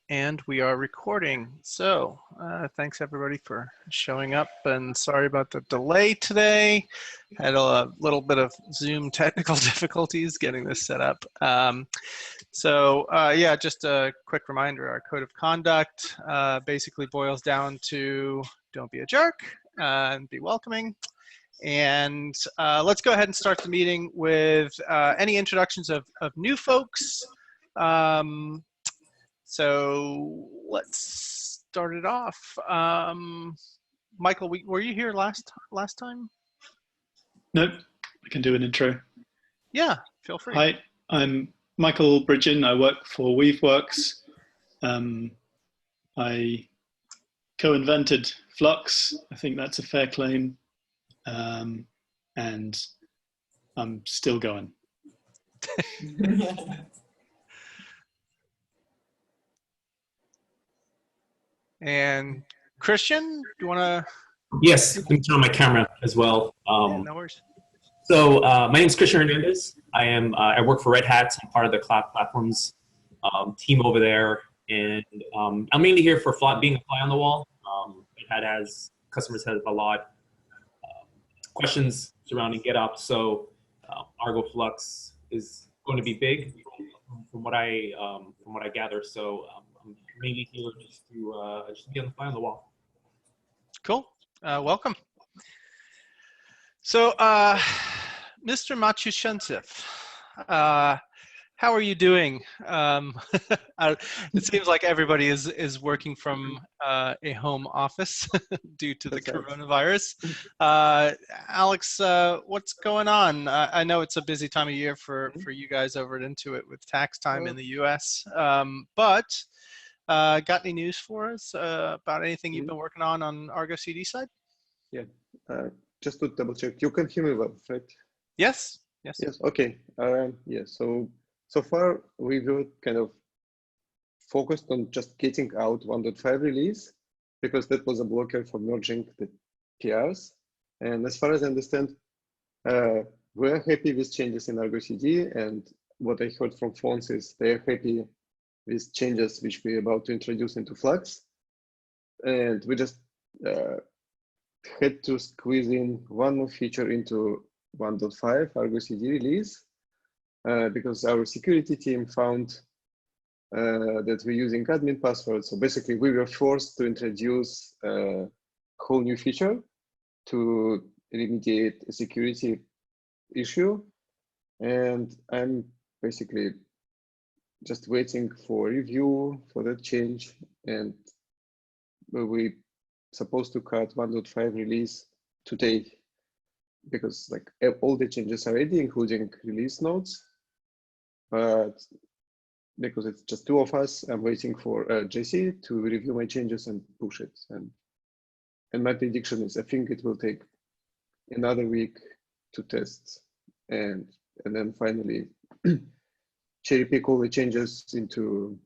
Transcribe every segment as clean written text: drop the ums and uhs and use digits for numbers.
And we are recording. So thanks everybody for showing up, and sorry about the delay today. Had a little bit of Zoom technical difficulties getting this set up. Yeah, just a quick reminder, our code of conduct basically boils down to don't be a jerk and be welcoming. And let's go ahead and start the meeting with any introductions of new folks. So let's start it off. Michael, were you here last time? Nope, I can do an intro. Yeah, feel free. Hi, I'm Michael Bridgen. I work for Weaveworks. I co-invented Flux. I think that's a fair claim. And I'm still going. And Christian, do you want to? Yes, let me turn on my camera as well. Yeah, no worries. So my name is Christian Hernandez. I work for Red Hat. I'm part of the cloud platforms team over there, and I'm mainly here for being a fly on the wall. Red Hat customers have a lot questions surrounding GitOps, so Argo Flux is going to be big from what I gather. So I'm mainly here just to be on the fly on the wall. Cool. Welcome. So, Mr. Matushensev, how are you doing? It seems like everybody is working from a home office due to the coronavirus. Alex, what's going on? I know it's a busy time of year for you guys over at Intuit with tax time in the US, but got any news for us about anything you've been working on Argo CD side? Yeah, just to double check, you can hear me well, right? Yes. Yes. Yes. Okay. Yeah. So far we've kind of focused on just getting out 1.5 release because that was a blocker for merging the PRs. And as far as I understand, we're happy with changes in Argo CD, and what I heard from phones is they're happy with changes which we're about to introduce into Flux. And we just had to squeeze in one more feature into 1.5 Argo CD release because our security team found that we're using admin passwords. So basically we were forced to introduce a whole new feature to remediate a security issue. And I'm basically just waiting for review for that change. And we're supposed to cut 1.5 release today, because like all the changes are ready, including release notes. But because it's just two of us, I'm waiting for JC to review my changes and push it. And my prediction is I think it will take another week to test, and then finally cherry pick all the changes into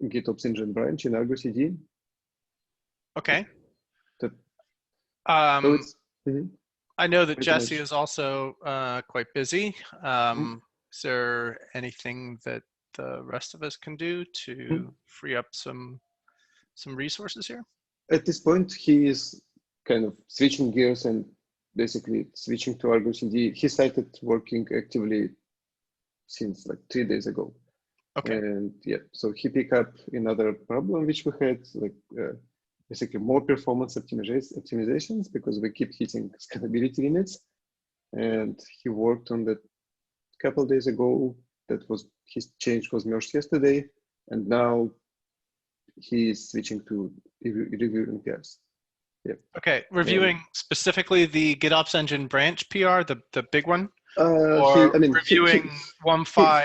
GitOps engine branch in Argo CD. Okay. So it's, I know that Jesse is also quite busy. Is there anything that the rest of us can do to free up some resources here? At this point, he is kind of switching gears and basically switching to Argo CD. He started working actively since like 3 days ago. Okay. And yeah, so he picked up another problem which we had, like basically more performance optimizations, because we keep hitting scalability limits. And he worked on that a couple of days ago. That was his change was merged yesterday, and now he's switching to reviewing PRs. Yeah. Okay, reviewing specifically the GitOps engine branch PR, the big one, reviewing 1.5.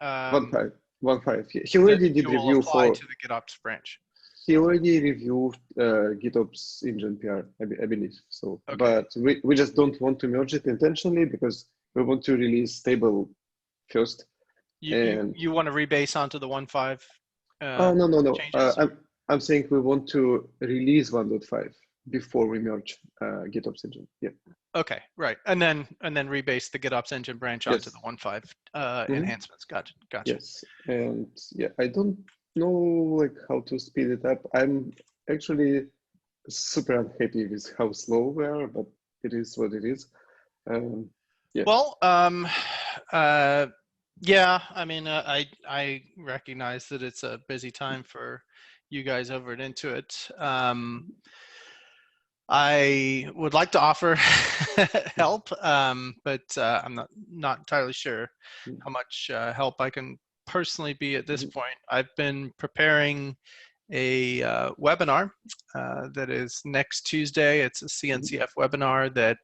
1.5. He already did review for to the GitOps branch. He already reviewed GitOps engine PR, I believe. So, okay. But we just don't want to merge it intentionally because we want to release stable first. You want to rebase onto the 1.5? No. I'm saying we want to release 1.5 before we merge GitOps engine. Yeah. Okay, right, and then rebase the GitOps engine branch onto the 1.5 enhancements. Gotcha. Yes, and yeah, I don't know like how to speed it up. I'm actually super unhappy with how slow we are, but it is what it is. Yeah. Well, yeah, I mean, I recognize that it's a busy time for you guys over at Intuit. I would like to offer help, but I'm not entirely sure how much help I can personally be at this point. I've been preparing a webinar that is next Tuesday. It's a CNCF webinar that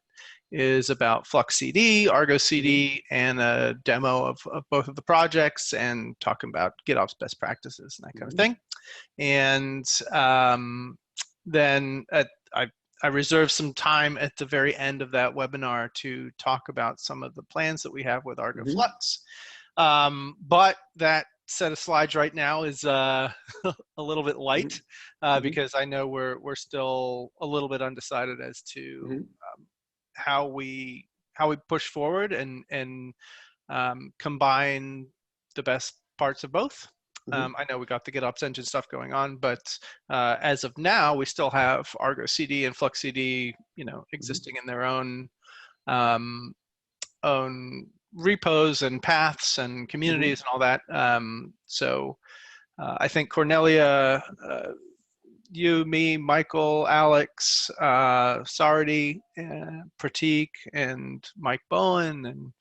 is about Flux CD, Argo CD, and a demo of both of the projects and talking about GitOps best practices and that kind of thing. And then I reserved some time at the very end of that webinar to talk about some of the plans that we have with Argo Flux. But that set of slides right now is a little bit light because I know we're still a little bit undecided as to how we push forward and combine the best parts of both. I know we got the GitOps engine stuff going on, but as of now, we still have Argo CD and Flux CD, you know, existing in their own own repos and paths and communities and all that. So I think Cornelia, you, me, Michael, Alex, Sardi, Pratik, and Mike Bowen, and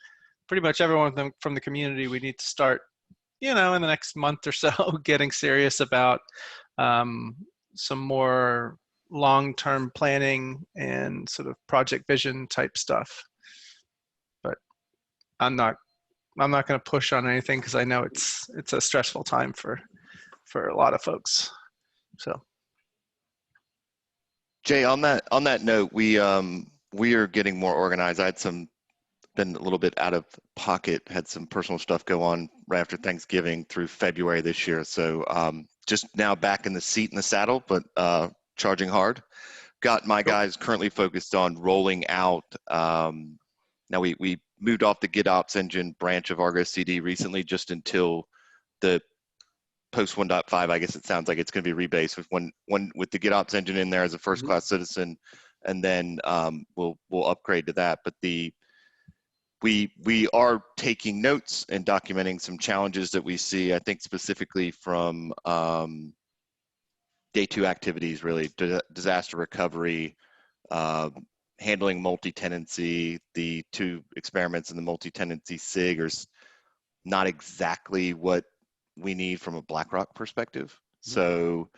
pretty much everyone from the community, we need to start, you know, in the next month or so, getting serious about some more long-term planning and sort of project vision type stuff. But I'm not going to push on anything because I know it's a stressful time for a lot of folks. So. Jay, on that note, we are getting more organized. I had been a little bit out of pocket, had some personal stuff go on right after Thanksgiving through February this year. So just now back in the seat in the saddle, but charging hard. Got my guys currently focused on rolling out. Now we moved off the GitOps engine branch of Argo CD recently, just until the post 1.5. I guess it sounds like it's going to be rebased with one with the GitOps engine in there as a first class citizen, and then we'll upgrade to that. But we are taking notes and documenting some challenges that we see. I think specifically from day 2 activities, really disaster recovery, handling multi-tenancy. The 2 experiments in the multi-tenancy SIG are not exactly what we need from a BlackRock perspective. So,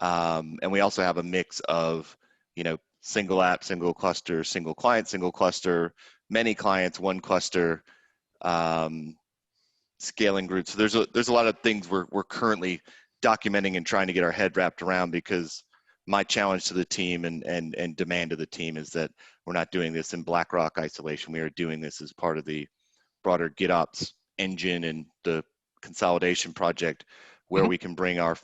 and we also have a mix of, you know, single app, single cluster, single client, single cluster, many clients, one cluster, scaling groups. So there's a lot of things we're currently documenting and trying to get our head wrapped around, because my challenge to the team and demand of the team is that we're not doing this in BlackRock isolation. We are doing this as part of the broader GitOps engine and the consolidation project, where we can bring our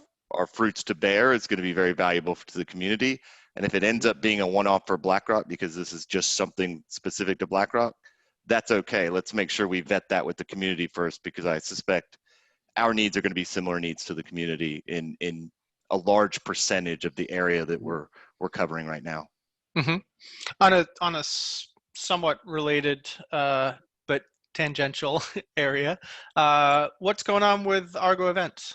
fruits to bear. It's going to be very valuable to the community. And if it ends up being a one-off for BlackRock, because this is just something specific to BlackRock, that's okay. Let's make sure we vet that with the community first, because I suspect our needs are going to be similar needs to the community in a large percentage of the area that we're covering right now. On a somewhat related but tangential area, what's going on with Argo events?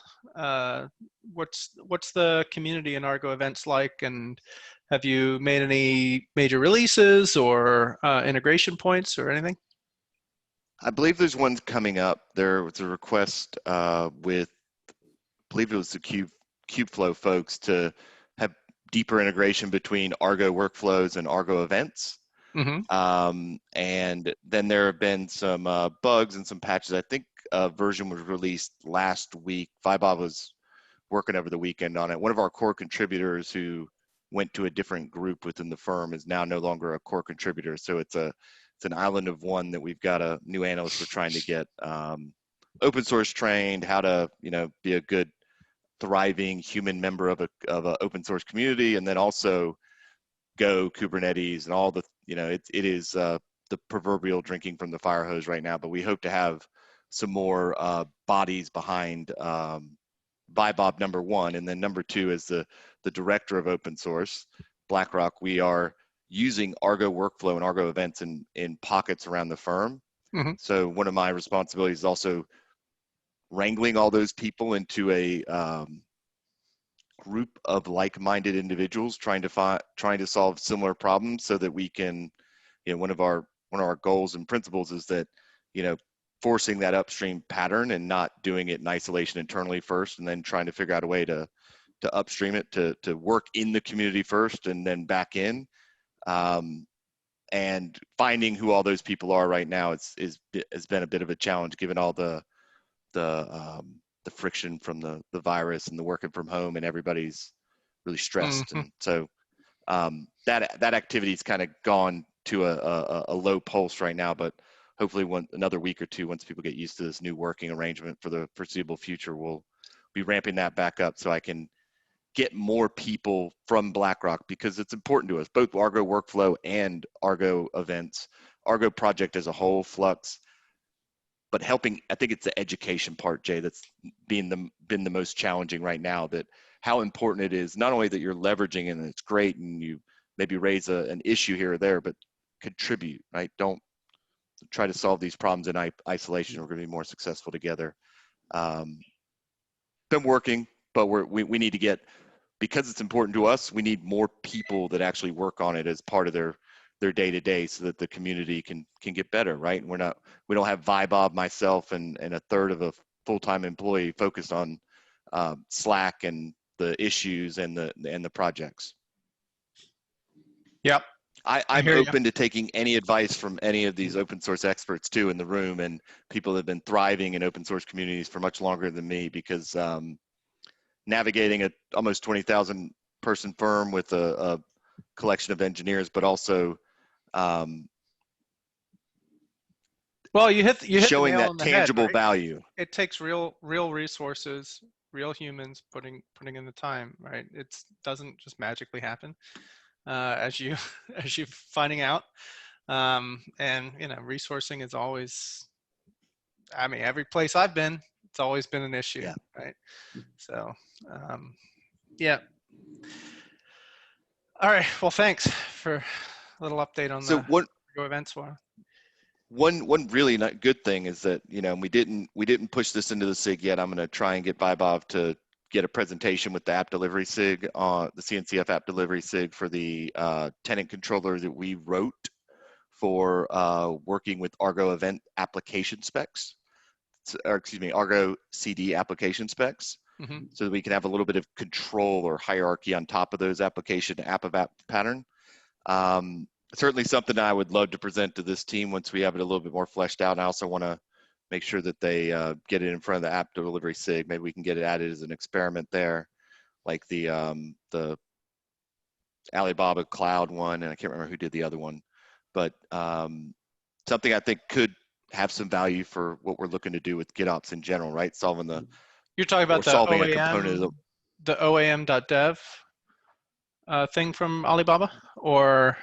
What's the community in Argo events like, and have you made any major releases or integration points or anything? I believe there's one coming up. There was a request with, I believe it was the Kubeflow folks, to have deeper integration between Argo workflows and Argo events. And then there have been some bugs and some patches. I think a version was released last week. Vaibhav was working over the weekend on it. One of our core contributors who went to a different group within the firm is now no longer a core contributor. So it's an island of one that we've got a new analyst we're trying to get open source trained, how to, you know, be a good thriving human member of a open source community, and then also Go, Kubernetes, and all the, you know, it is the proverbial drinking from the fire hose right now. But we hope to have some more bodies behind ViBob number one, and then number two is the director of open source, BlackRock. We are using Argo workflow and Argo events in pockets around the firm. Mm-hmm. So one of my responsibilities is also wrangling all those people into a group of like-minded individuals trying to solve similar problems, so that we can, one of our goals and principles is that, forcing that upstream pattern and not doing it in isolation internally first, and then trying to figure out a way to upstream it, to work in the community first and then back in. And finding who all those people are right now has been a bit of a challenge, given all the friction from the virus and the working from home, and everybody's really stressed. Mm-hmm. And so that activity's kind of gone to a low pulse right now, but hopefully another week or two, once people get used to this new working arrangement for the foreseeable future, we'll be ramping that back up so I can get more people from BlackRock, because it's important to us, both Argo workflow and Argo events, Argo project as a whole, Flux, but helping, I think it's the education part, Jay, that's been the most challenging right now, that how important it is, not only that you're leveraging and it's great and you maybe raise an issue here or there, but contribute, right? Don't try to solve these problems in isolation. We're going to be more successful together. Been working, but we need to get, because it's important to us, we need more people that actually work on it as part of their day-to-day, so that the community can get better, right? And we don't have ViBob, myself, and a third of a full-time employee focused on Slack and the issues and the projects. Yep. I'm open to taking any advice from any of these open source experts too in the room, and people that have been thriving in open source communities for much longer than me, because navigating a almost 20,000 person firm with a collection of engineers, but also well, you hit showing the nail that on the tangible head, right? value. It takes real resources, real humans putting in the time, right? It doesn't just magically happen, as you finding out. And resourcing is always, I mean, every place I've been, it's always been an issue, Yeah. right? So yeah. All right, well, thanks for a little update on the Argo events forum. One really not good thing is that, we didn't push this into the SIG yet. I'm going to try and get ViBob to get a presentation with the app delivery SIG, the CNCF app delivery SIG, for the tenant controller that we wrote for working with Argo event application specs, or excuse me, Argo CD application specs, Mm-hmm. so that we can have a little bit of control or hierarchy on top of those application app of app pattern. Certainly something that I would love to present to this team once we have it a little bit more fleshed out. And I also want to make sure that they get it in front of the app delivery SIG. Maybe we can get it added as an experiment there, like the Alibaba Cloud one, and I can't remember who did the other one, but something I think could have some value for what we're looking to do with GitOps in general, right? Solving the You're talking about the solving OAM, a component of the OAM.dev thing from Alibaba, or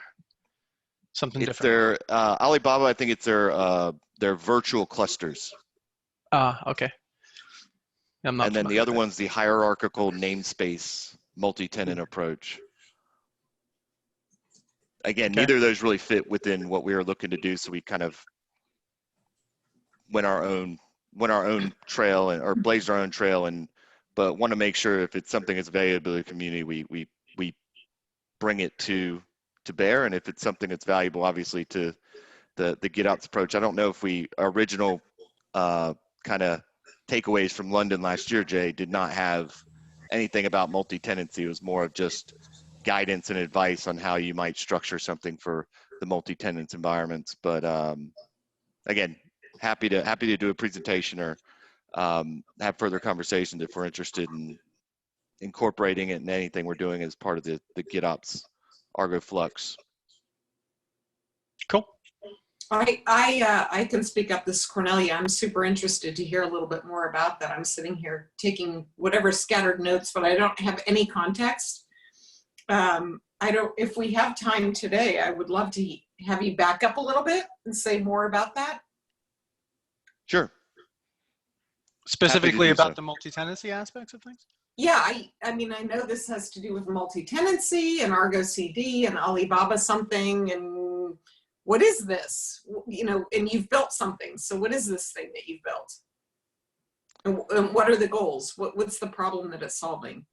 something it's different? their Alibaba. I think it's their virtual clusters. Okay. I'm not And then the familiar other with one's the hierarchical namespace multi-tenant approach. Again, Okay. neither of those really fit within what we were looking to do, so we kind of went our own trail, or blazed our own trail, but want to make sure if it's something that's valuable to the community, we bring it to bear, and if it's something that's valuable, obviously, to the GitOps approach. I don't know if our original kind of takeaways from London last year, Jay, did not have anything about multi-tenancy. It was more of just guidance and advice on how you might structure something for the multi-tenants environments. But again, happy to do a presentation or have further conversations if we're interested in incorporating it in anything we're doing as part of the GitOps Argo Flux. Cool. I can speak up. This is Cornelia. I'm super interested to hear a little bit more about that. I'm sitting here taking whatever scattered notes, but I don't have any context. If we have time today, I would love to have you back up a little bit and say more about that. Sure. Specifically do about so. the multi-tenancy aspects of things? Yeah, I mean, I know this has to do with multi-tenancy and Argo CD and Alibaba something. And what is this? You know, and you've built something. So what is this thing that you've built? And what are the goals? What's the problem that it's solving?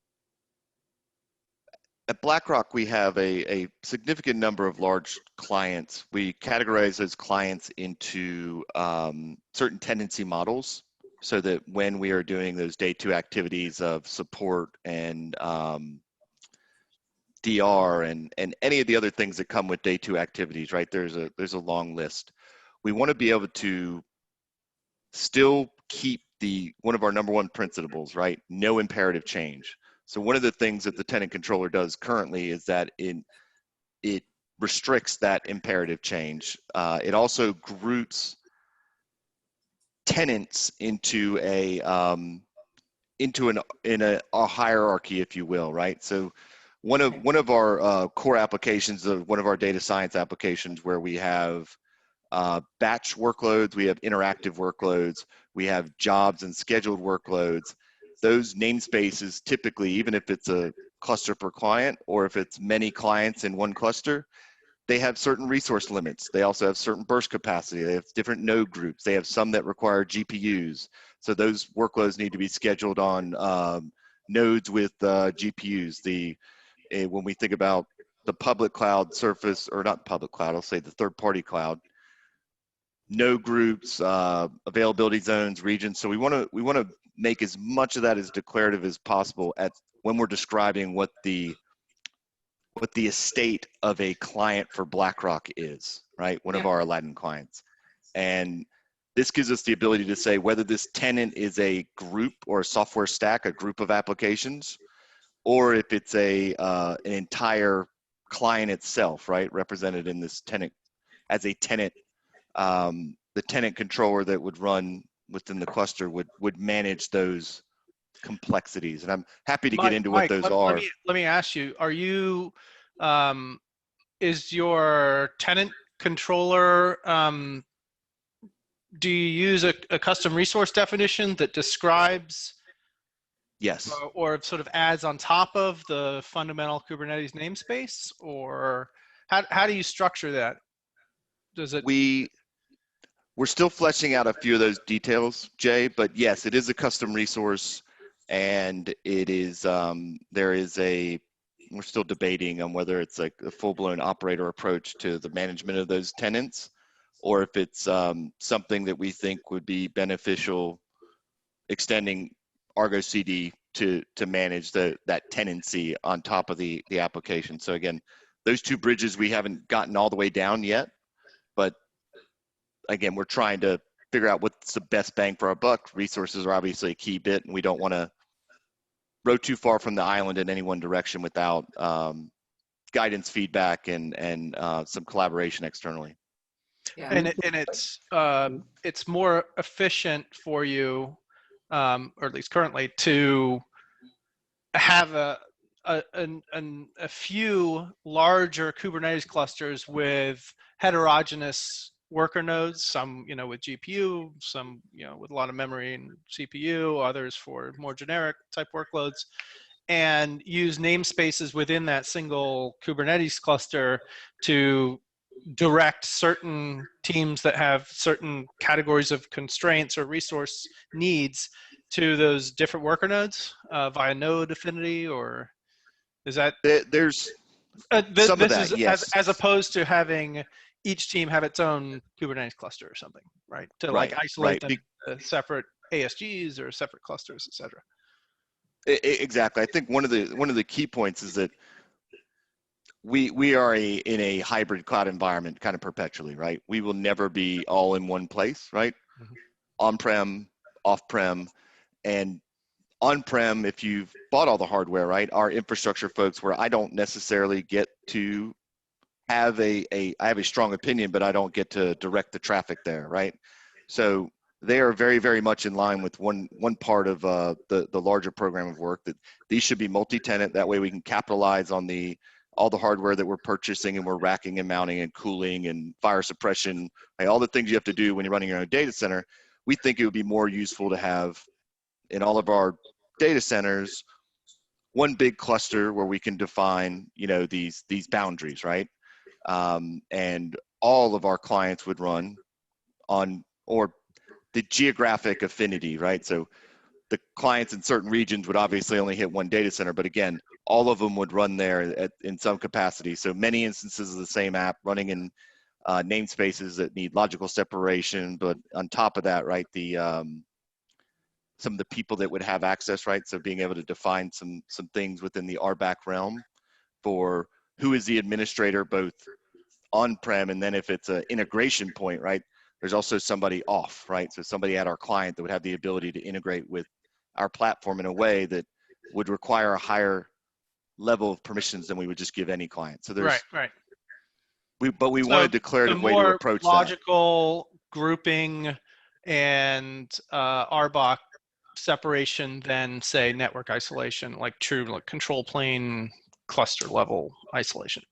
At BlackRock, we have a significant number of large clients. We categorize those clients into certain tenancy models so that when we are doing those day two activities of support and DR and any of the other things that come with day two activities, right? There's a long list. We want to be able to still keep one of our number one principles, right? No imperative change. So one of the things that the tenant controller does currently is that it restricts that imperative change. It also groups tenants into a hierarchy, if you will, right? So one of our core applications, one of our data science applications, where we have batch workloads, we have interactive workloads, we have jobs and scheduled workloads. Those namespaces typically, even if it's a cluster per client or if it's many clients in one cluster, they have certain resource limits. They also have certain burst capacity. They have different node groups. They have some that require GPUs. So those workloads need to be scheduled on nodes with GPUs. When we think about the public cloud surface, or not public cloud, I'll say the third-party cloud, node groups, availability zones, regions. So we want to make as much of that as declarative as possible when we're describing what the estate of a client for BlackRock is, right? One of our Aladdin clients. And this gives us the ability to say whether this tenant is a group or a software stack, a group of applications, or if it's an entire client itself, right? Represented in this tenant as a tenant. The tenant controller that would run within the cluster would manage those complexities. And I'm happy to get into what those are. Let me ask you, are you, is your tenant controller, do you use a custom resource definition that describes Yes. or sort of adds on top of the fundamental Kubernetes namespace? Or how do you structure that? Does it? We're still fleshing out a few of those details, Jay, but yes, it is a custom resource, and it is, we're still debating on whether it's like a full-blown operator approach to the management of those tenants, or if it's something that we think would be beneficial extending Argo CD to manage that tenancy on top of the application. So again, those two bridges we haven't gotten all the way down yet, but again, we're trying to figure out what's the best bang for our buck. Resources are obviously a key bit, and we don't want to row too far from the island in any one direction without guidance, feedback, and some collaboration externally. Yeah. And it's more efficient for you, or at least currently, to have a few larger Kubernetes clusters with heterogeneous worker nodes, some with GPU, some with a lot of memory and CPU, others for more generic type workloads, and use namespaces within that single Kubernetes cluster to direct certain teams that have certain categories of constraints or resource needs to those different worker nodes via node affinity? Or is that there's some of that, yes, as opposed to having each team have its own Kubernetes cluster or something, right? To like isolate them into separate ASGs or separate clusters, et cetera. Exactly. I think one of the key points is that we are in a hybrid cloud environment kind of perpetually, right? We will never be all in one place, right? Mm-hmm. On-prem, off-prem, and on-prem, if you've bought all the hardware, right? Our infrastructure folks, where I don't necessarily get to have I have a strong opinion, but I don't get to direct the traffic there, right? So they are very, very much in line with one part of the larger program of work, that these should be multi-tenant. That way we can capitalize on all the hardware that we're purchasing, and we're racking and mounting and cooling and fire suppression, all the things you have to do when you're running your own data center. We think it would be more useful to have in all of our data centers, one big cluster where we can define, you know, these boundaries, right? And all of our clients would run on, or the geographic affinity, right? So the clients in certain regions would obviously only hit one data center, but again, all of them would run there in some capacity. So many instances of the same app running in namespaces that need logical separation, but on top of that, right, some of the people that would have access, right? So being able to define some things within the RBAC realm for who is the administrator, both on-prem, and then if it's an integration point, right, there's also somebody off, right? So somebody at our client that would have the ability to integrate with our platform in a way that would require a higher level of permissions than we would just give any client. So there's, Right. but we So want a declarative the way to more approach that. logical grouping and RBAC separation than, say, network isolation, like true like control plane cluster level isolation.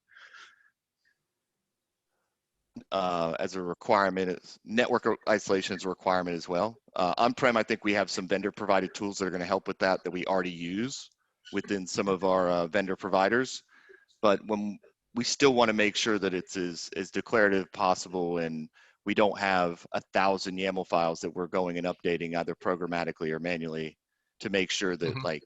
As a requirement, network isolation is a requirement as well. On-prem, I think we have some vendor provided tools that are going to help with that we already use within some of our vendor providers. But when we still want to make sure that it's as declarative possible, and we don't have 1,000 YAML files that we're going and updating either programmatically or manually to make sure that like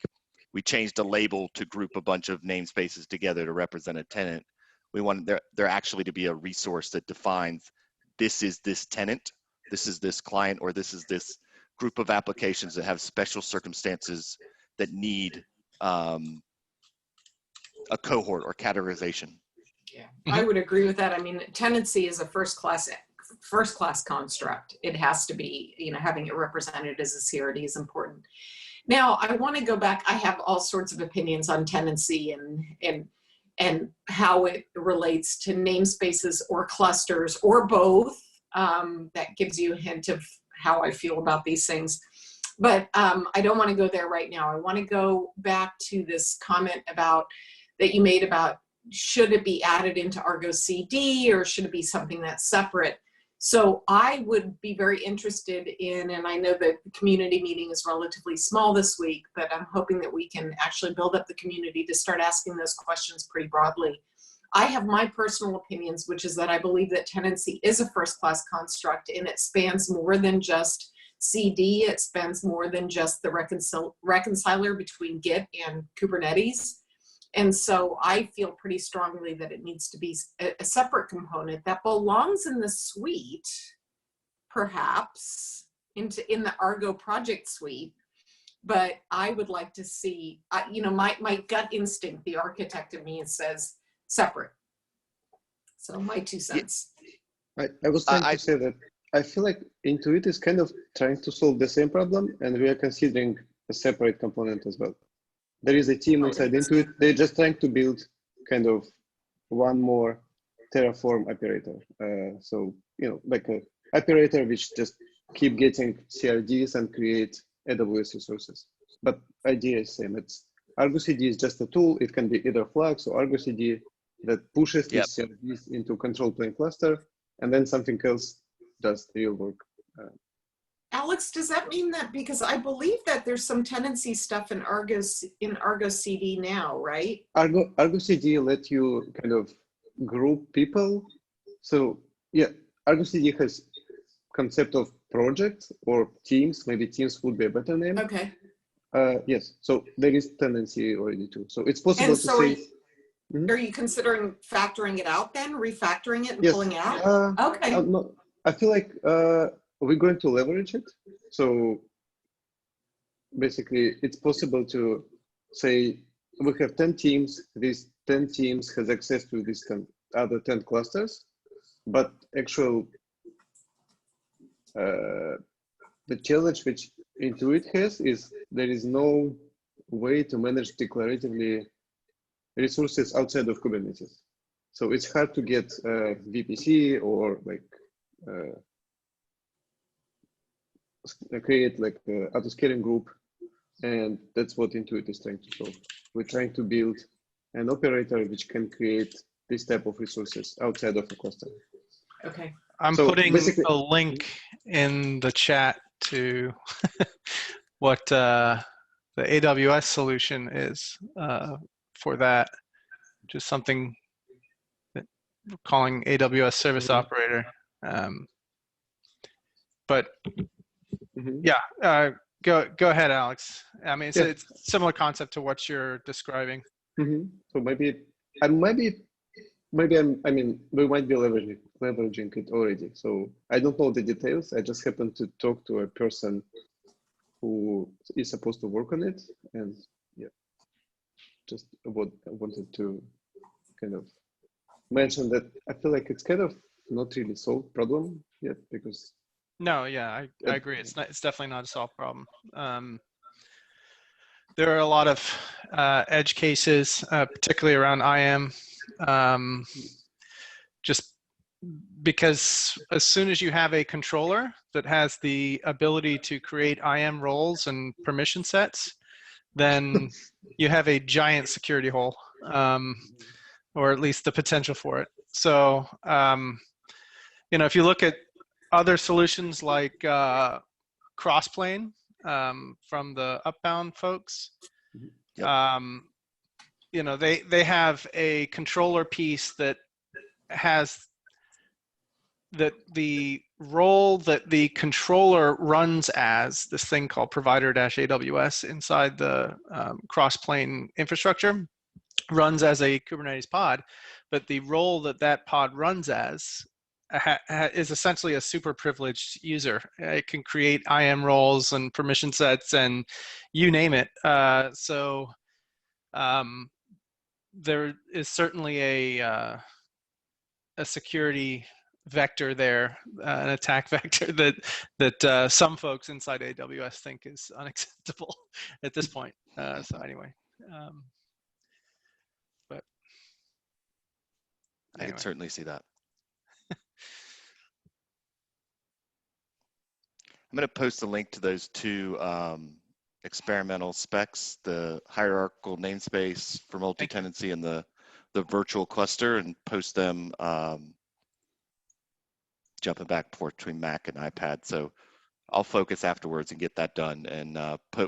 we changed a label to group a bunch of namespaces together to represent a tenant. We want there actually to be a resource that defines this is this tenant, this is this client, or this is this group of applications that have special circumstances that need a cohort or categorization. Yeah, I would agree with that. I mean, tenancy is a first class construct. It has to be, you know, having it represented as a CRD is important. Now, I want to go back. I have all sorts of opinions on tenancy and how it relates to namespaces or clusters or both. That gives you a hint of how I feel about these things. But I don't want to go there right now. I want to go back to this comment that you made about should it be added into Argo CD or should it be something that's separate? So I would be very interested in, and I know that the community meeting is relatively small this week, but I'm hoping that we can actually build up the community to start asking those questions pretty broadly. I have my personal opinions, which is that I believe that tenancy is a first-class construct, and it spans more than just CD. It spans more than just the reconciler between Git and Kubernetes. And so I feel pretty strongly that it needs to be a separate component that belongs in the suite, perhaps in the Argo project suite. But I would like to see, you know, my gut instinct, the architect in me, says separate. So my 2 cents. I was trying to say that I feel like Intuit is kind of trying to solve the same problem, and we are considering a separate component as well. There is a team inside Intuit. They're just trying to build kind of one more Terraform operator. So, you know, like an operator which just keep getting CRDs and create AWS resources. But idea is same. It's Argo CD is just a tool. It can be either Flux or Argo CD that pushes these CRDs into control plane cluster, and then something else does the real work. Alex, does that mean that, because I believe that there's some tenancy stuff in Argo CD now, right? Argo CD let you kind of group people. So yeah, Argo CD has concept of projects or teams. Maybe teams would be a better name. Okay. Yes, so there is tenancy already too. So it's possible to say. Are you considering factoring it out then, refactoring it and pulling it out? Okay. No, I feel like we're going to leverage it. So basically, it's possible to say we have 10 teams. These 10 teams has access to these other 10 clusters, but actual the challenge which Intuit has is there is no way to manage declaratively resources outside of Kubernetes. So it's hard to get VPC or like create like an auto-scaling group. And that's what Intuit is trying to solve. We're trying to build an operator which can create this type of resources outside of a cluster. Okay. I'm putting a link in the chat to what the AWS solution is for that. Just something that we're calling AWS Service Operator. But yeah, go ahead, Alex. I mean, it's a similar concept to what you're describing. So maybe I mean, we might be leveraging it already. So I don't know the details. I just happened to talk to a person who is supposed to work on it, and yeah, just what I wanted to kind of mention that I feel like it's kind of not really solved problem yet, because no, yeah, I agree. It's definitely not a solved problem. There are a lot of edge cases, particularly around IAM, just because as soon as you have a controller that has the ability to create IAM roles and permission sets, then you have a giant security hole, or at least the potential for it. So, if you look at other solutions like Crossplane from the Upbound folks, they have a controller piece that has the role that the controller runs as, this thing called provider-AWS inside the Crossplane infrastructure, runs as a Kubernetes pod, but the role that pod runs as is essentially a super privileged user. It can create IAM roles and permission sets and you name it. So there is certainly a security vector there, an attack vector that some folks inside AWS think is unacceptable at this point. So anyway. I can certainly see that. I'm going to post a link to those two experimental specs, the hierarchical namespace for multi-tenancy and the virtual cluster, and post them jumping back and forth between Mac and iPad. So I'll focus afterwards and get that done and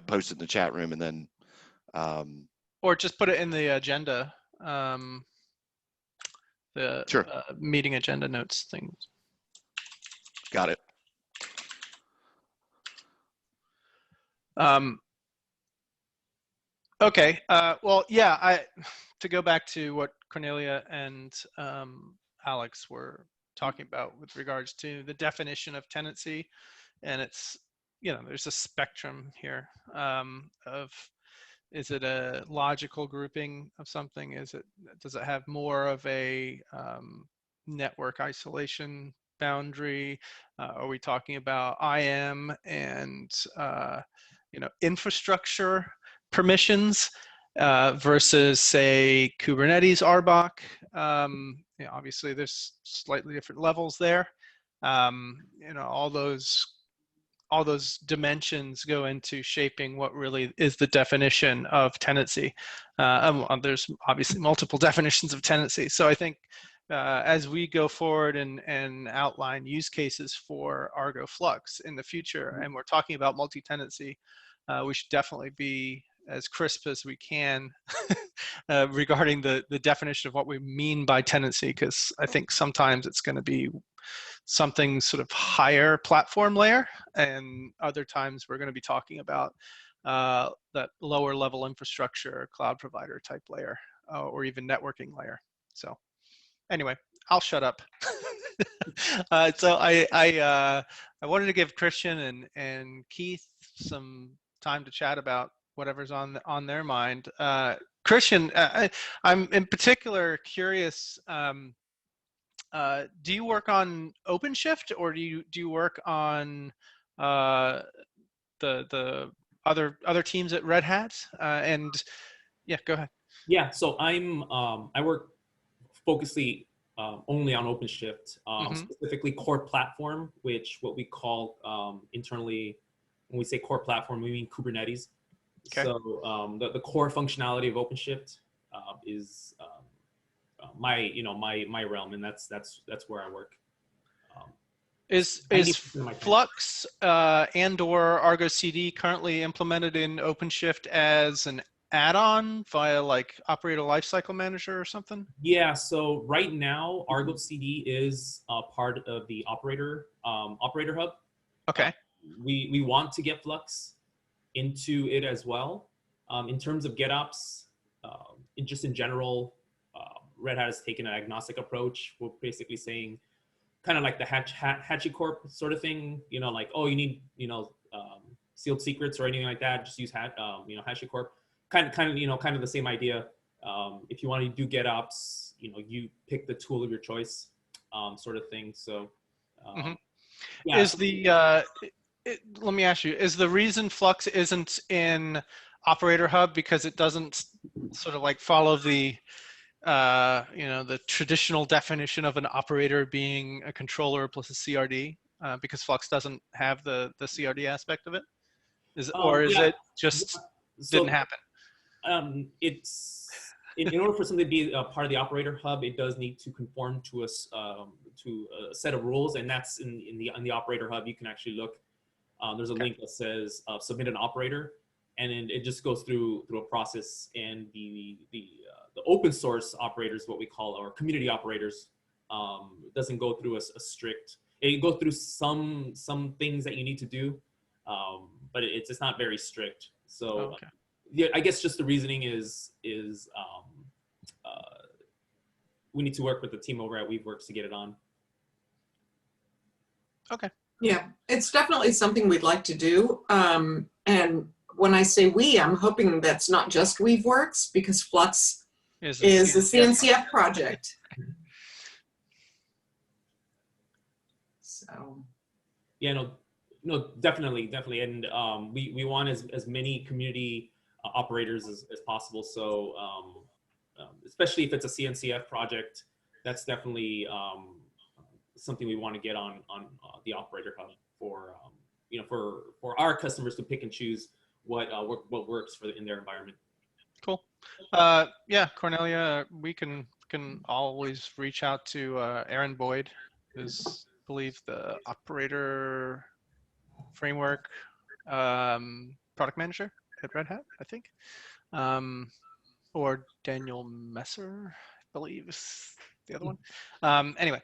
post it in the chat room, and then or just put it in the agenda, sure. Meeting agenda notes things. Got it. Okay. Well, yeah. To go back to what Cornelia and Alex were talking about with regards to the definition of tenancy, and it's there's a spectrum here of, is it a logical grouping of something? Does it have more of a network isolation boundary? Are we talking about IAM and infrastructure permissions versus, say, Kubernetes RBAC? Obviously, there's slightly different levels there. All those dimensions go into shaping what really is the definition of tenancy. There's obviously multiple definitions of tenancy. So I think as we go forward and outline use cases for Argo Flux in the future, and we're talking about multi-tenancy, we should definitely be as crisp as we can regarding the definition of what we mean by tenancy, because I think sometimes it's going to be something sort of higher platform layer, and other times we're going to be talking about that lower level infrastructure, cloud provider type layer, or even networking layer. So anyway, I'll shut up. So I wanted to give Christian and Keith some time to chat about whatever's on their mind. Christian, I'm in particular curious. Do you work on OpenShift, or do you work on the other teams at Red Hat? And yeah, go ahead. Yeah, so I work focusedly only on OpenShift, specifically core platform, which what we call internally, when we say core platform, we mean Kubernetes. Okay. So the core functionality of OpenShift is my realm, and that's where I work. Is 90% of my time. Flux and/or Argo CD currently implemented in OpenShift as an add-on via like Operator Lifecycle Manager or something? Yeah, so right now, Argo CD is part of the operator hub. Okay. We want to get Flux into it as well. In terms of GitOps, just in general, Red Hat has taken an agnostic approach. We're basically saying, kind of like the HashiCorp sort of thing, you know, like, oh, you need, you know, sealed secrets or anything like that, just use HashiCorp. Kind of the same idea. If you want to do GitOps, you know, you pick the tool of your choice, sort of thing. So, yeah. Is let me ask you, is the reason Flux isn't in Operator Hub because it doesn't sort of like follow the the traditional definition of an operator being a controller plus a CRD, because Flux doesn't have the CRD aspect of it? Or is it just didn't happen? It's in order for something to be a part of the operator hub, it does need to conform to a set of rules, and that's in the operator hub. You can actually look. There's a link that says submit an operator, and then it just goes through a process. And the open source operators, what we call our community operators, doesn't go through a strict. It goes through some things that you need to do, but it's just not very strict. So. Okay. Yeah, I guess just the reasoning is we need to work with the team over at Weaveworks to get it on. Okay. Yeah, it's definitely something we'd like to do. And when I say we, I'm hoping that's not just Weaveworks, because Flux is a CNCF project. So. Yeah, no, definitely, and we want as many community operators as possible. So especially if it's a CNCF project, that's definitely something we want to get on the operator hub for for our customers to pick and choose what works in their environment. Cool. Yeah, Cornelia, we can always reach out to Aaron Boyd, who's I believe the operator framework product manager at Red Hat, I think, or Daniel Messer, I believe is the other one. Anyway,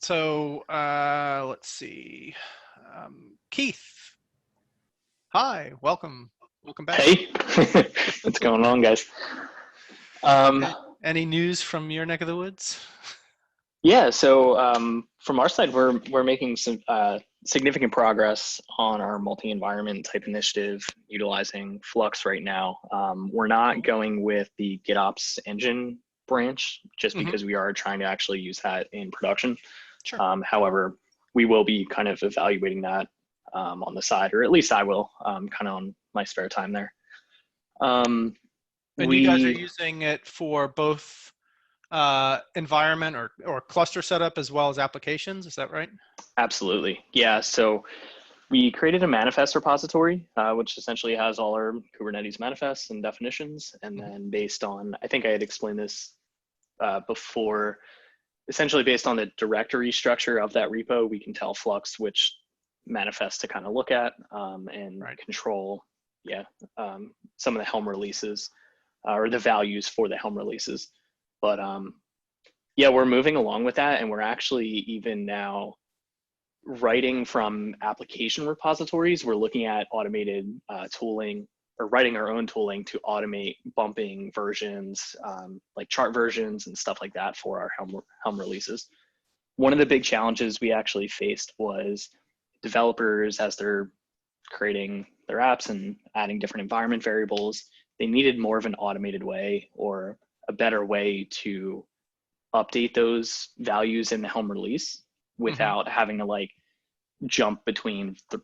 so let's see. Keith, hi, welcome back. Hey, what's going on, guys? Any news from your neck of the woods? Yeah, so from our side, we're making some significant progress on our multi-environment type initiative utilizing Flux right now. We're not going with the GitOps engine branch just because we are trying to actually use that in production. Sure. However, we will be kind of evaluating that on the side, or at least I will, kind of on my spare time there. And you guys are using it for both environment or cluster setup as well as applications, is that right? Absolutely. Yeah. So we created a manifest repository, which essentially has all our Kubernetes manifests and definitions. And then based on, I think I had explained this before, essentially based on the directory structure of that repo, we can tell Flux which manifest to kind of look at and control, some of the Helm releases or the values for the Helm releases. But yeah, we're moving along with that, and we're actually even now writing from application repositories. We're looking at automated tooling, or writing our own tooling to automate bumping versions, like chart versions and stuff like that for our Helm releases. One of the big challenges we actually faced was developers, as they're creating their apps and adding different environment variables, they needed more of an automated way or a better way to update those values in the Helm release without having to like jump between the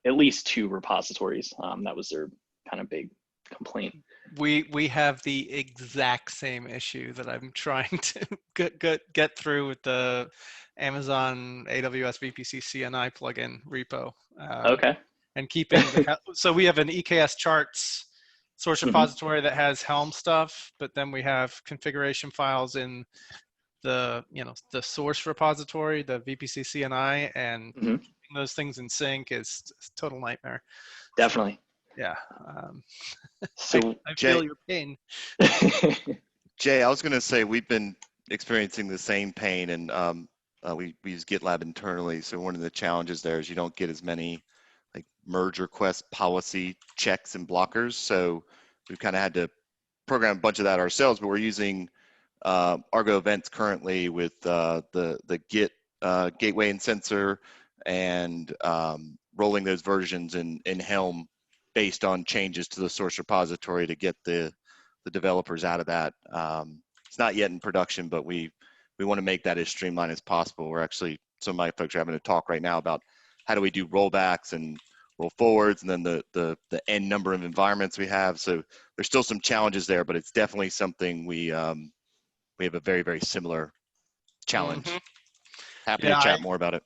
at least two repositories. That was their kind of big complaint. We have the exact same issue that I'm trying to get through with the Amazon AWS VPC CNI plugin repo. Okay. And keeping so we have an EKS charts source repository that has Helm stuff, but then we have configuration files in the source repository, the VPC CNI, and Mhm. keeping those things in sync is a total nightmare. Definitely. So, yeah. So I Jay- feel your pain. Jay, I was going to say we've been experiencing the same pain, and we use GitLab internally. So one of the challenges there is you don't get as many like merge request policy checks and blockers. So we've kind of had to program a bunch of that ourselves, but we're using Argo events currently with the Git gateway and sensor, and rolling those versions in Helm based on changes to the source repository to get the developers out of that. It's not yet in production, but we want to make that as streamlined as possible. We're actually, some of my folks are having a talk right now about how do we do rollbacks and roll forwards, and then the n number of environments we have. So there's still some challenges there, but it's definitely something we have a very, very similar challenge. Mhm. Happy Yeah, to chat more about it.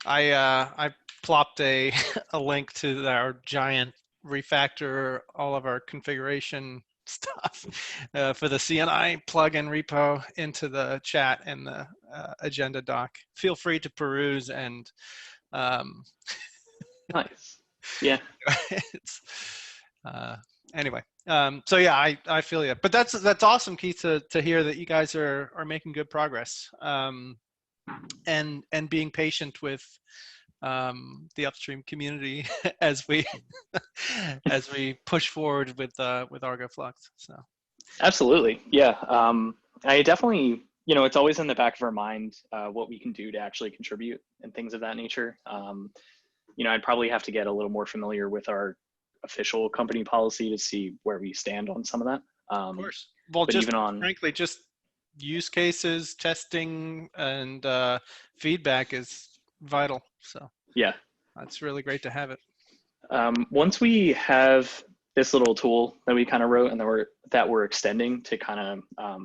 I plopped a link to our giant refactor all of our configuration stuff for the CNI plugin repo into the chat and the agenda doc. Feel free to peruse and nice. Yeah. it's anyway. So yeah, I feel you. But that's awesome, Keith, to hear that you guys are making good progress. And being patient with the upstream community as we push forward with Argo Flux. So Absolutely. Yeah. I definitely, it's always in the back of our mind what we can do to actually contribute and things of that nature. I'd probably have to get a little more familiar with our official company policy to see where we stand on some of that. of course. Well, but just even on, frankly, just use cases, testing, and feedback is vital. So yeah. it's really great to have it. Once we have this little tool that we kind of wrote and that we're extending to kind of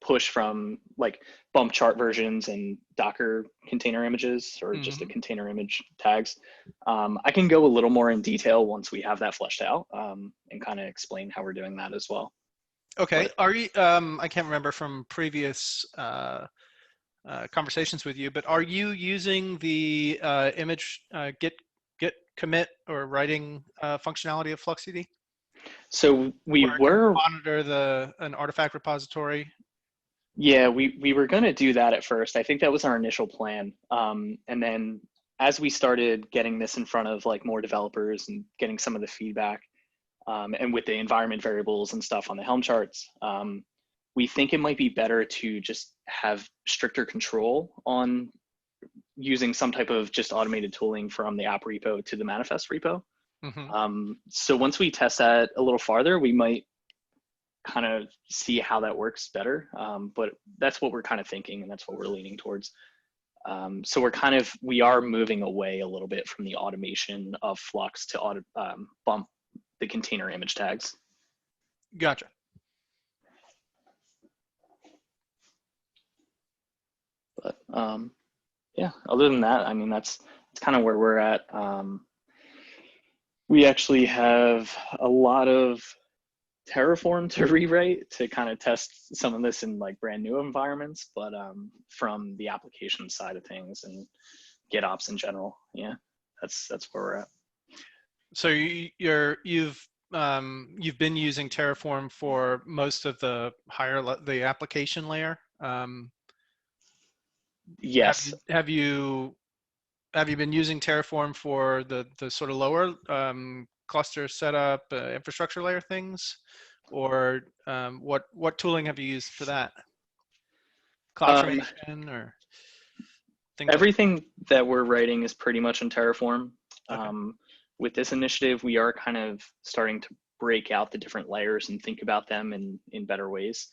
push from like bump chart versions and Docker container images or just a container image tags, I can go a little more in detail once we have that fleshed out and kind of explain how we're doing that as well. Okay. But, are you? I can't remember from previous conversations with you, but are you using the image git commit or writing functionality of FluxCD? so we Where it can were monitor an artifact repository. Yeah, we were going to do that at first. I think that was our initial plan. And then as we started getting this in front of like more developers and getting some of the feedback and with the environment variables and stuff on the Helm charts, we think it might be better to just have stricter control on using some type of just automated tooling from the app repo to the manifest repo. So once we test that a little farther, we might kind of see how that works better. But that's what we're kind of thinking, and that's what we're leaning towards. So we are moving away a little bit from the automation of Flux to bump the container image tags. Gotcha. But yeah, other than that, I mean, that's kind of where we're at. We actually have a lot of Terraform to rewrite to kind of test some of this in like brand new environments, but from the application side of things and GitOps in general, yeah, that's where we're at. So you've been using Terraform for most of the the application layer. Yes. Have you been using Terraform for the sort of lower cluster setup, infrastructure layer things, or what tooling have you used for that? CloudFormation or things everything that we're writing is pretty much in Terraform. Okay. With this initiative, we are kind of starting to break out the different layers and think about them in better ways.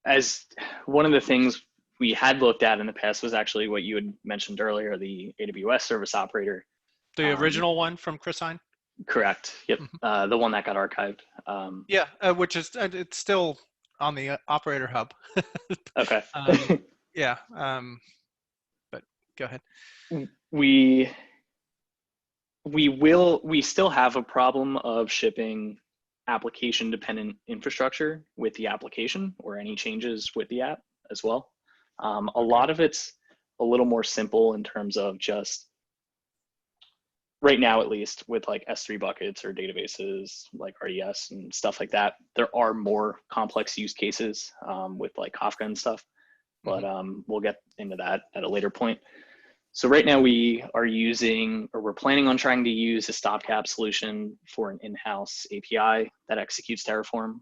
As one of the things we had looked at in the past was actually what you had mentioned earlier, the AWS service operator. The original one from Chris Hine? Correct. Yep. The one that got archived. Yeah, which is it's still on the operator hub. Okay. Yeah. But go ahead. We still have a problem of shipping application dependent infrastructure with the application or any changes with the app as well. A lot of it's a little more simple in terms of just right now, at least with like S3 buckets or databases like RDS and stuff like that. There are more complex use cases with like Kafka and stuff, but we'll get into that at a later point. So right now we are using, or we're planning on trying to use a stopgap solution for an in-house API that executes Terraform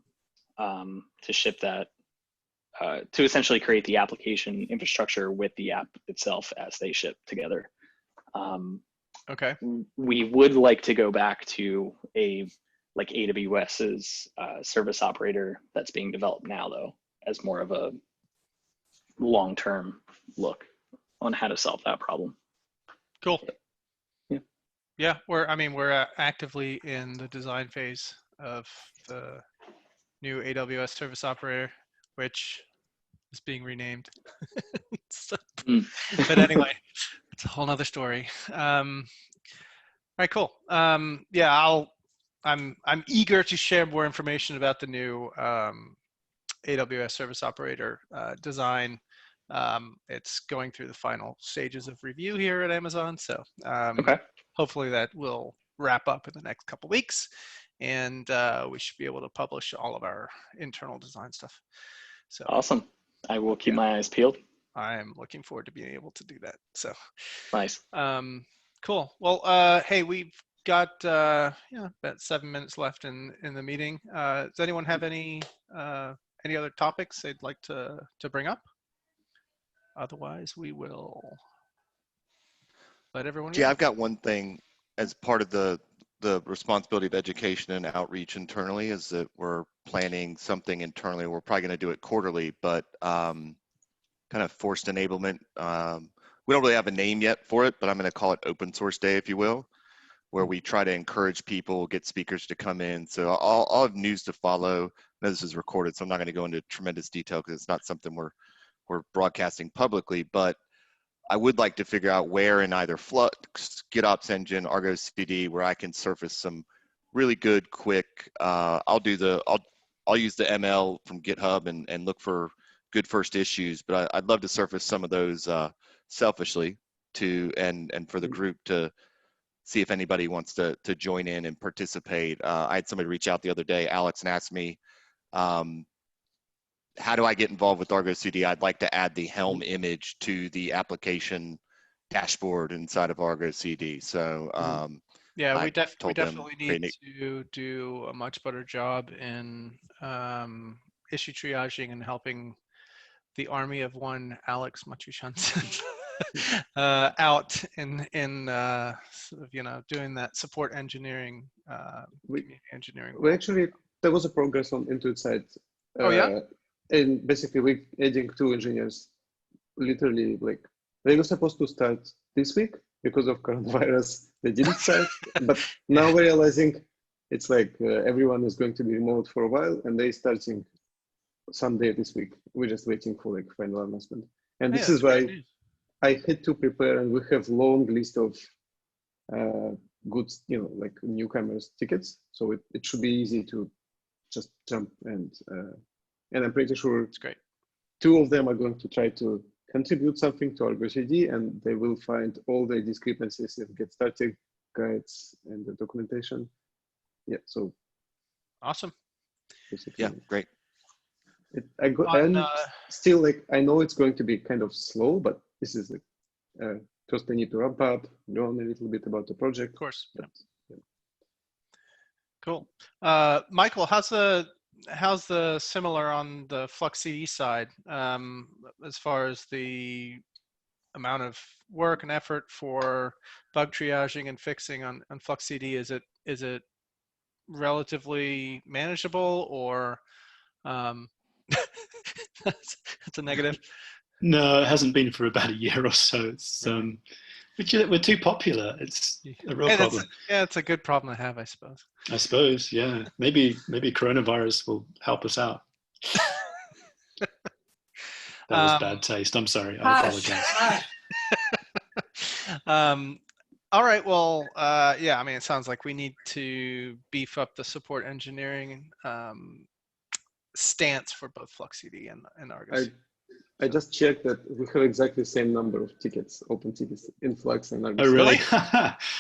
to ship that, to essentially create the application infrastructure with the app itself as they ship together. Okay. We would like to go back to like AWS's service operator that's being developed now, though, as more of a long-term look on how to solve that problem. Cool. Yeah. Yeah, we're actively in the design phase of the new AWS service operator, which is being renamed. But anyway, it's a whole nother story. All right, cool. Yeah, I'm eager to share more information about the new AWS service operator design. It's going through the final stages of review here at Amazon, so hopefully that will wrap up in the next couple weeks, and we should be able to publish all of our internal design stuff. So awesome. I will keep my eyes peeled. I'm looking forward to being able to do that. So nice. Cool. Well, hey, we've got about 7 minutes left in the meeting. Does anyone have any other topics they'd like to bring up? Otherwise, we will let everyone go. Yeah, I've got one thing as part of the responsibility of education and outreach internally is that we're planning something internally. We're probably going to do it quarterly, but kind of forced enablement. We don't really have a name yet for it, but I'm going to call it Open Source Day, if you will, where we try to encourage people, get speakers to come in. So I'll have news to follow. I know this is recorded, so I'm not going to go into tremendous detail because it's not something we're broadcasting publicly, but I would like to figure out where in either Flux, GitOps Engine, Argo CD, where I can surface some really good, quick, I'll use the ML from GitHub and look for good first issues, but I'd love to surface some of those selfishly and for the group to see if anybody wants to join in and participate. I had somebody reach out the other day, Alex, and asked me, how do I get involved with Argo CD? I'd like to add the Helm image to the application dashboard inside of Argo CD. So yeah, we definitely need to do a much better job in issue triaging and helping the army of one Alex Matushansen out in sort of, doing that support engineering, community engineering. We actually, there was a progress on Intuit side. Oh yeah. And basically we're adding 2 engineers, literally like they were supposed to start this week because of coronavirus. They didn't start, but now we're realizing it's like everyone is going to be remote for a while and they're starting someday this week. We're just waiting for like final announcement. And this is why I had to prepare, and we have long list of good, like newcomers tickets. So it should be easy to just jump and I'm pretty sure it's great. 2 of them are going to try to contribute something to Argo CD, and they will find all the discrepancies in get started guides and the documentation. Yeah, so awesome. Yeah, great. Still, like, I know it's going to be kind of slow, but this is like first I need to ramp up, learn a little bit about the project. Of course. But, yeah. Cool. Michael, how's the similar on the Flux CD side as far as the amount of work and effort for bug triaging and fixing on Flux CD? Is it relatively manageable, or that's a negative? No, it hasn't been for about a year or so. It's we're too popular. It's a real problem. It's a good problem to have, I suppose. I suppose, yeah. Maybe coronavirus will help us out. That was bad taste. I'm sorry. I apologize. All right. Well, yeah. I mean, it sounds like we need to beef up the support engineering stance for both FluxCD and Argo. I just checked that we have exactly the same number of tickets, open tickets in Flux and Argo. Oh, really?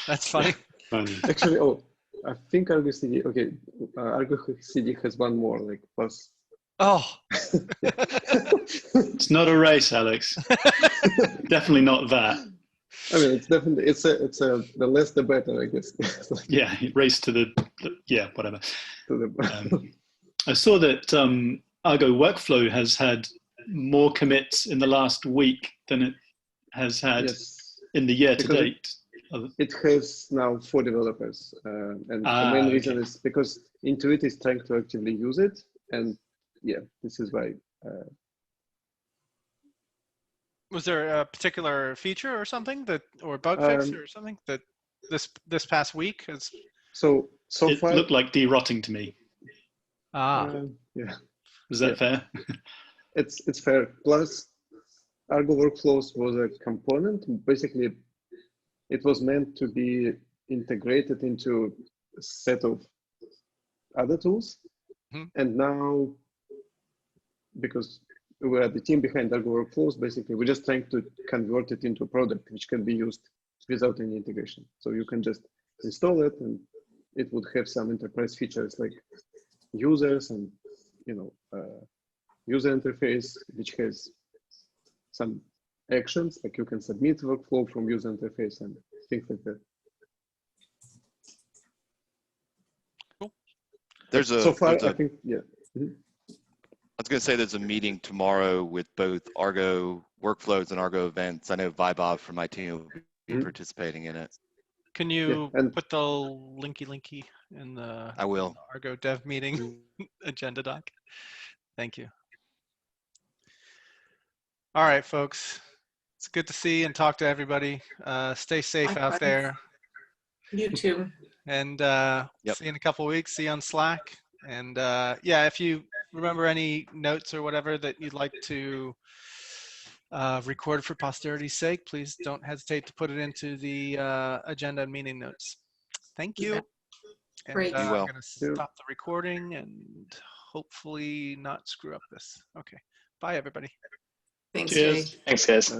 That's funny. Funny. Actually, oh, I think Argo CD. Okay, Argo CD has one more, like plus. Oh. It's not a race, Alex. Definitely not that. I mean, it's definitely the less the better, I guess. Yeah, race to the yeah, whatever. To the, I saw that Argo Workflow has had more commits in the last week than it has had yes, in the year to because date. it has now 4 developers, and the main reason is because Intuit is trying to actively use it, and yeah, this is why. Was there a particular feature or something that, or bug fix or something that this past week has? So it far, looked like derotting to me. Yeah. Is that fair? It's fair. Plus, Argo Workflows was a component. Basically, it was meant to be integrated into a set of other tools. And now, because we are the team behind Argo Workflows, basically, we're just trying to convert it into a product which can be used without any integration. So you can just install it, and it would have some enterprise features like users and user interface, which has some actions, like you can submit workflow from user interface and things like that. Cool. I think, yeah. I was going to say there's a meeting tomorrow with both Argo Workflows and Argo Events. I know Vaibhav from my team will be participating in it. Can you put the linky in the I will. Argo Dev meeting agenda doc? Thank you. All right, folks. It's good to see and talk to everybody. Stay safe out there. You too. And see you in a couple of weeks. See you on Slack. And yeah, if you remember any notes or whatever that you'd like to record for posterity's sake, please don't hesitate to put it into the agenda and meeting notes. Thank you. And Great. I'm going to stop the recording and hopefully not screw up this. Okay. Bye, everybody. Thanks, Cheers. Jay. Thanks, guys.